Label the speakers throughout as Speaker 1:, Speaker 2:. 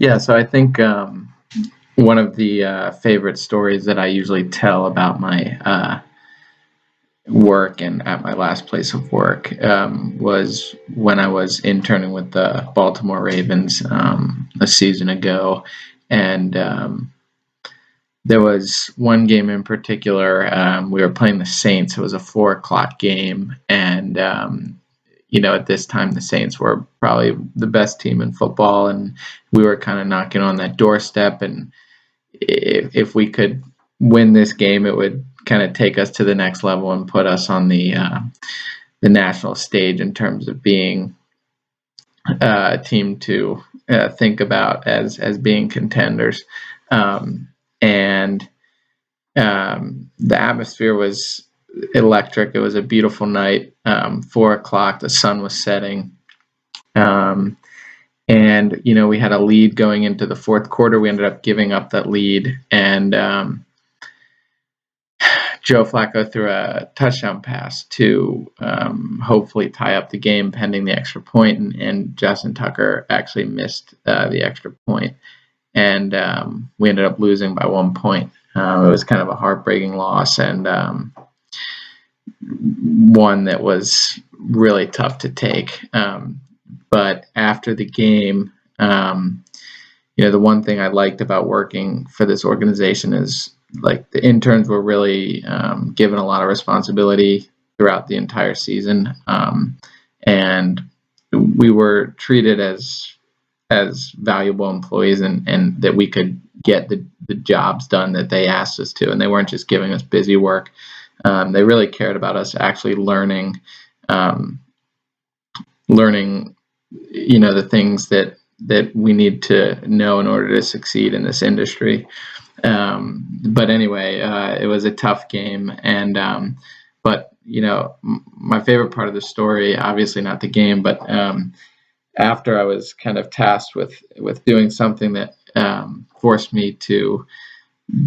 Speaker 1: Yeah, so I think one of the favorite stories that I usually tell about my work and at my last place of work was when I was interning with the Baltimore Ravens a season ago. And there was one game in particular. We were playing the Saints. It was a 4 o'clock game. And, at this time, the Saints were probably the best team in football. And we were kind of knocking on that doorstep. And if we could win this game, it would kind of take us to the next level and put us on the national stage in terms of being a team to think about as being contenders. And The atmosphere was electric. It was a beautiful night. 4 o'clock, the sun was setting. Um, and we had a lead going into the fourth quarter. We ended up giving up that lead, and Joe Flacco threw a touchdown pass to hopefully tie up the game pending the extra point, and Justin Tucker actually missed the extra point, and we ended up losing by 1 point. It was kind of a heartbreaking loss, and one that was really tough to take. But after the game, the one thing I liked about working for this organization is like the interns were really given a lot of responsibility throughout the entire season, and we were treated as valuable employees, and that we could get the jobs done that they asked us to, and they weren't just giving us busy work. They really cared about us actually learning the things that we need to know in order to succeed in this industry. But anyway, it was a tough game, and but my favorite part of the story, obviously not the game, but after I was kind of tasked with doing something that forced me to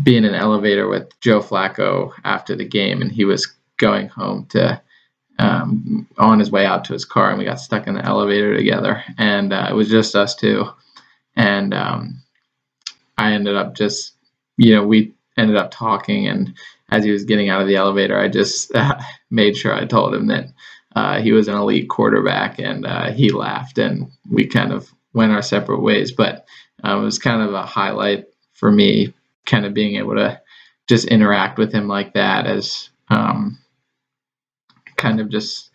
Speaker 1: be in an elevator with Joe Flacco after the game, and he was going home to on his way out to his car, and we got stuck in the elevator together, and it was just us two. And I ended up just, we ended up talking, and as he was getting out of the elevator, I just made sure I told him that he was an elite quarterback, and he laughed, and we kind of went our separate ways. But it was kind of a highlight for me, kind of being able to just interact with him like that, as kind of just,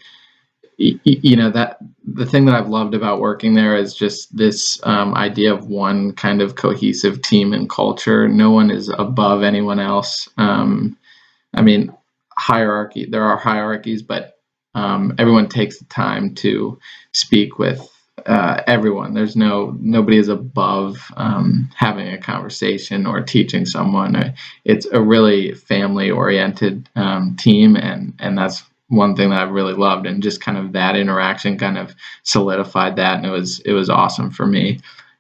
Speaker 1: that the thing that I've loved about working there is just this idea of one kind of cohesive team and culture. No one is above anyone else. I mean, hierarchy, there are hierarchies, but everyone takes the time to speak with everyone. Nobody is above having a conversation or teaching someone. It's a really family-oriented team, and that's one thing that I've really loved, and just kind of that interaction kind of solidified that, and it was awesome for me.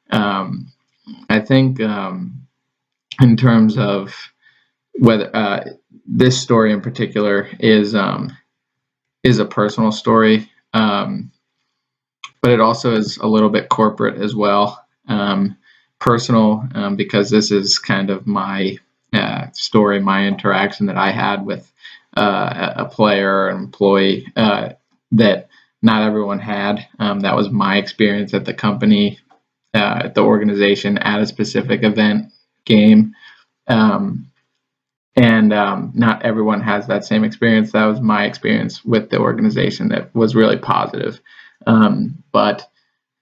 Speaker 1: I think in terms of whether this story in particular is a personal story, but it also is a little bit corporate as well. Personal because this is kind of my story, my interaction that I had with a player or an employee that not everyone had. That was my experience at the company, at the organization, at a specific event game. And not everyone has that same experience. That was my experience with the organization that was really positive. But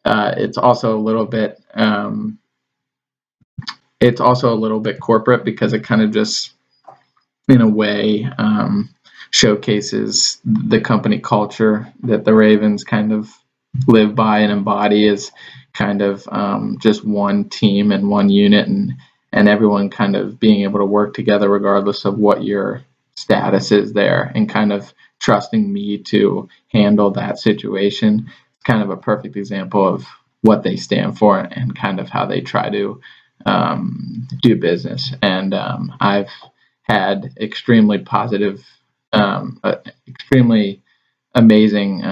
Speaker 1: it's also a little bit corporate, because it kind of just, in a way, showcases the company culture that the Ravens kind of live by and embody, is kind of just one team and one unit, and everyone kind of being able to work together regardless of what your status is there, and kind of trusting me to handle that situation. It's kind of a perfect example of what they stand for and kind of how they try to do business. And I've had extremely positive, extremely amazing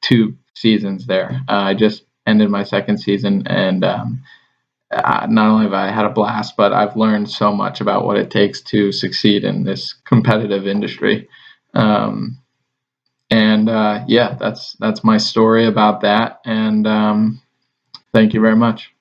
Speaker 1: 2 seasons there. I just ended my second season, and not only have I had a blast, but I've learned so much about what it takes to succeed in this competitive industry. Um, and yeah, that's my story about that. And thank you very much.